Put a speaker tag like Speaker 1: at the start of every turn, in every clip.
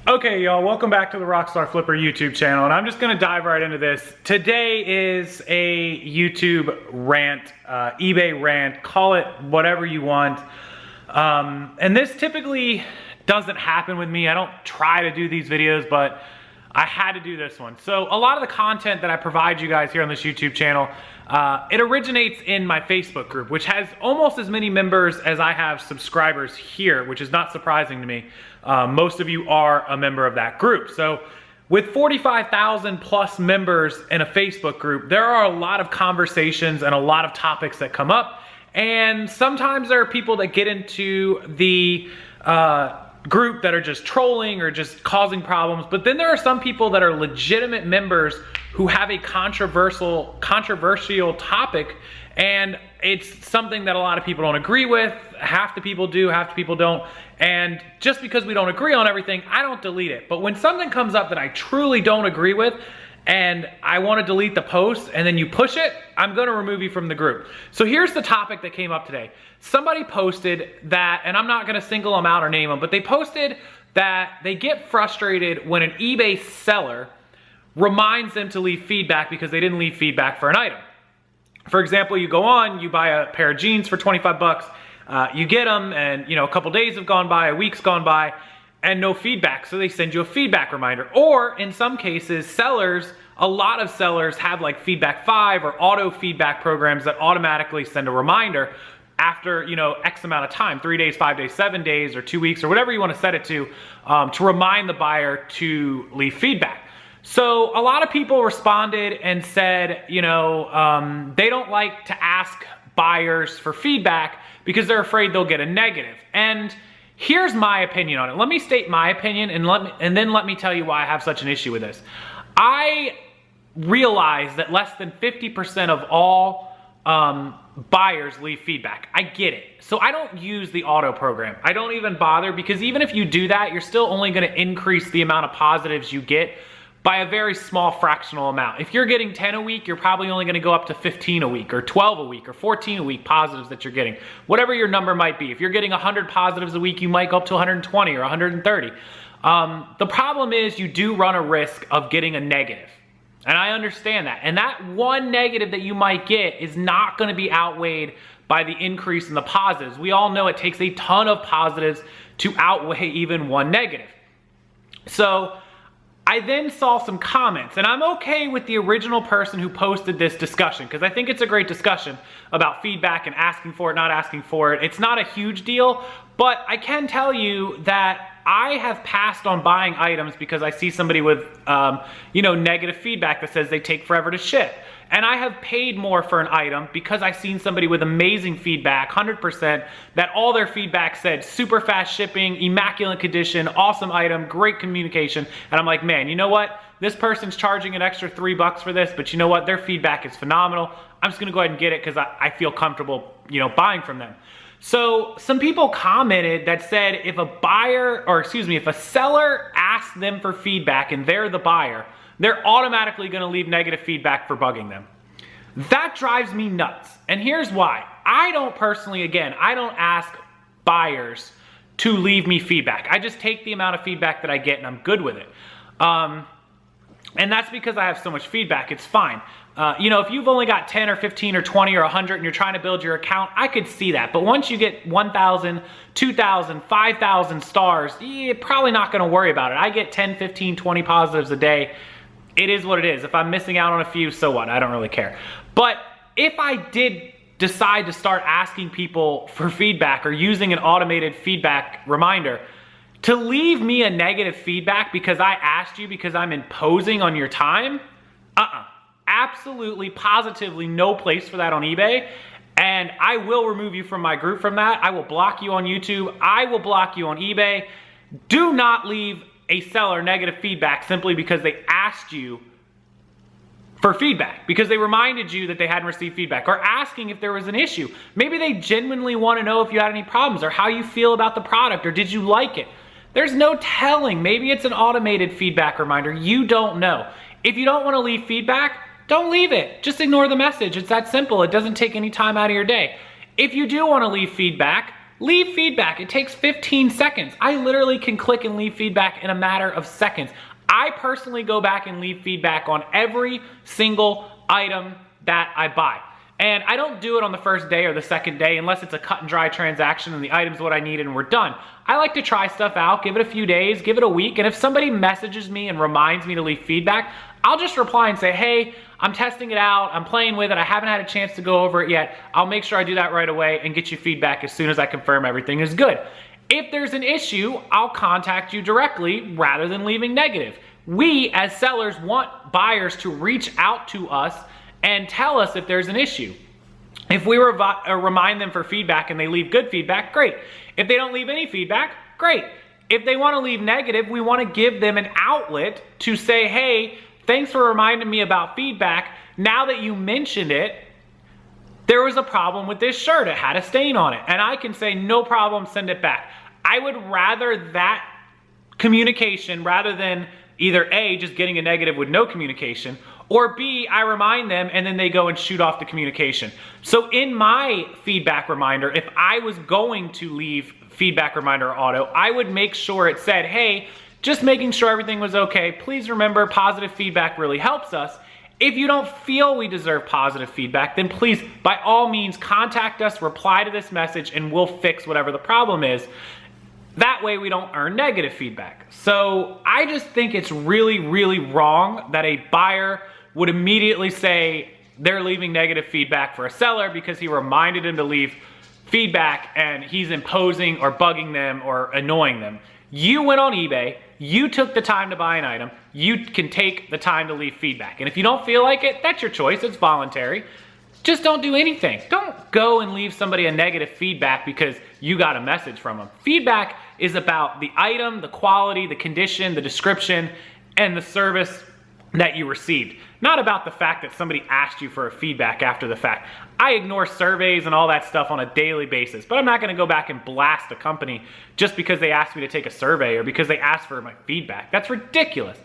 Speaker 1: Okay, y'all, welcome back to the Rockstarflipper YouTube channel, and I'm just gonna dive right into this. Today is a YouTube rant, eBay rant, call it whatever you want. And this typically doesn't happen with me. I don't try to do these videos, but I had to do this one. So a lot of the content that I provide you guys here on this YouTube channel, it originates in my Facebook group, which has almost as many members as I have subscribers here, which is not surprising to me. Most of you are a member of that group. So with 45,000 plus members in a Facebook group, there are a lot of conversations and a lot of topics that come up. And sometimes there are people that get into the group that are just trolling or just causing problems. But then there are some people that are legitimate members who have a controversial topic, and it's something that a lot of people don't agree with. Half the people do, half the people don't. And just because we don't agree on everything, I don't delete it. But when something comes up that I truly don't agree with, and I want to delete the post, and then you push it, I'm going to remove you from the group. So here's the topic that came up today. Somebody posted that, and I'm not going to single them out or name them, but they posted that they get frustrated when an eBay seller reminds them to leave feedback because they didn't leave feedback for an item. For example, you go on, you buy a pair of jeans for 25 bucks, you get them, and a couple days have gone by, a week's gone by, and no feedback, so they send you a feedback reminder. Or in some cases, sellers, a lot of sellers have like Feedback 5 or auto feedback programs that automatically send a reminder after X amount of time, 3 days, 5 days, 7 days, or 2 weeks, or whatever you want to set it to remind the buyer to leave feedback. So a lot of people responded and said, they don't like to ask buyers for feedback because they're afraid they'll get a negative. And here's my opinion on it. Let me state my opinion, and then let me tell you why I have such an issue with this. I realize that less than 50% of all buyers leave feedback. I get it. So I don't use the auto program. I don't even bother, because even if you do that, you're still only going to increase the amount of positives you get by a very small fractional amount. If you're getting 10 a week, you're probably only gonna go up to 15 a week, or 12 a week, or 14 a week positives that you're getting. Whatever your number might be. If you're getting 100 positives a week, you might go up to 120 or 130. The problem is you do run a risk of getting a negative. And I understand that. And that one negative that you might get is not gonna be outweighed by the increase in the positives. We all know it takes a ton of positives to outweigh even one negative. So I then saw some comments, and I'm okay with the original person who posted this discussion, because I think it's a great discussion about feedback and asking for it, not asking for it. It's not a huge deal, but I can tell you that I have passed on buying items because I see somebody with, negative feedback that says they take forever to ship. And I have paid more for an item because I've seen somebody with amazing feedback, 100%, that all their feedback said super fast shipping, immaculate condition, awesome item, great communication. And I'm like, man, you know what? This person's charging an extra $3 for this, but you know what? Their feedback is phenomenal. I'm just gonna go ahead and get it because I feel comfortable, buying from them. So some people commented that said if a seller asks them for feedback and they're the buyer, they're automatically gonna leave negative feedback for bugging them. That drives me nuts. And here's why. I don't ask buyers to leave me feedback. I just take the amount of feedback that I get and I'm good with it. And that's because I have so much feedback, it's fine. If you've only got 10 or 15 or 20 or 100 and you're trying to build your account, I could see that. But once you get 1,000, 2,000, 5,000 stars, you're probably not gonna worry about it. I get 10, 15, 20 positives a day. It is what it is. If I'm missing out on a few, so what? I don't really care. But if I did decide to start asking people for feedback or using an automated feedback reminder, to leave me a negative feedback because I asked you because I'm imposing on your time, absolutely, positively no place for that on eBay. And I will remove you from my group from that. I will block you on YouTube. I will block you on eBay. Do not leave a seller negative feedback simply because they asked you for feedback, because they reminded you that they hadn't received feedback, or asking if there was an issue. Maybe they genuinely want to know if you had any problems or how you feel about the product, or did you like it. There's no telling. Maybe it's an automated feedback reminder. You don't know. If you don't want to leave feedback, don't leave it. Just ignore the message. It's that simple. It doesn't take any time out of your day. If you do want to leave feedback, Leave feedback. It takes 15 seconds. I literally can click and leave feedback in a matter of seconds. I personally go back and leave feedback on every single item that I buy. And I don't do it on the first day or the second day unless it's a cut and dry transaction and the item's what I need and we're done. I like to try stuff out, give it a few days, give it a week, and if somebody messages me and reminds me to leave feedback, I'll just reply and say, hey, I'm testing it out, I'm playing with it, I haven't had a chance to go over it yet. I'll make sure I do that right away and get you feedback as soon as I confirm everything is good. If there's an issue, I'll contact you directly rather than leaving negative. We, as sellers, want buyers to reach out to us and tell us if there's an issue. If we remind them for feedback and they leave good feedback, great. If they don't leave any feedback, great. If they want to leave negative, we want to give them an outlet to say, hey, thanks for reminding me about feedback. Now that you mentioned it, there was a problem with this shirt. It had a stain on it. And I can say, no problem, send it back. I would rather that communication rather than either A, just getting a negative with no communication, or B, I remind them and then they go and shoot off the communication. So in my feedback reminder, if I was going to leave feedback reminder auto, I would make sure it said, hey, just making sure everything was okay. Please remember, positive feedback really helps us. If you don't feel we deserve positive feedback, then please, by all means, contact us, reply to this message, and we'll fix whatever the problem is. That way we don't earn negative feedback. So I just think it's really, really wrong that a buyer would immediately say they're leaving negative feedback for a seller because he reminded him to leave feedback and he's imposing or bugging them or annoying them. You went on eBay, you took the time to buy an item, you can take the time to leave feedback. And if you don't feel like it, that's your choice, it's voluntary. Just don't do anything. Don't go and leave somebody a negative feedback because you got a message from them. Feedback is about the item, the quality, the condition, the description, and the service that you received. Not about the fact that somebody asked you for a feedback after the fact. I ignore surveys and all that stuff on a daily basis, but I'm not gonna go back and blast a company just because they asked me to take a survey or because they asked for my feedback. That's ridiculous.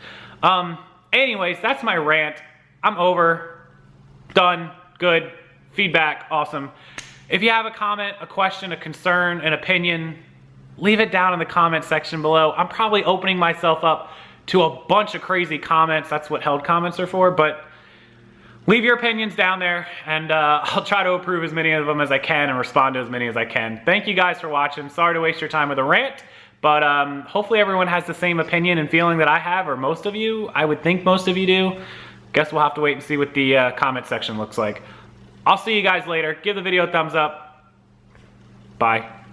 Speaker 1: Anyways, that's my rant. I'm over, done, good, feedback, awesome. If you have a comment, a question, a concern, an opinion, leave it down in the comment section below. I'm probably opening myself up to a bunch of crazy comments. That's what held comments are for, but leave your opinions down there and I'll try to approve as many of them as I can and respond to as many as I can. Thank you guys for watching. Sorry to waste your time with a rant, but hopefully everyone has the same opinion and feeling that I have, or most of you. I would think most of you do. Guess we'll have to wait and see what the comment section looks like. I'll see you guys later. Give the video a thumbs up. Bye.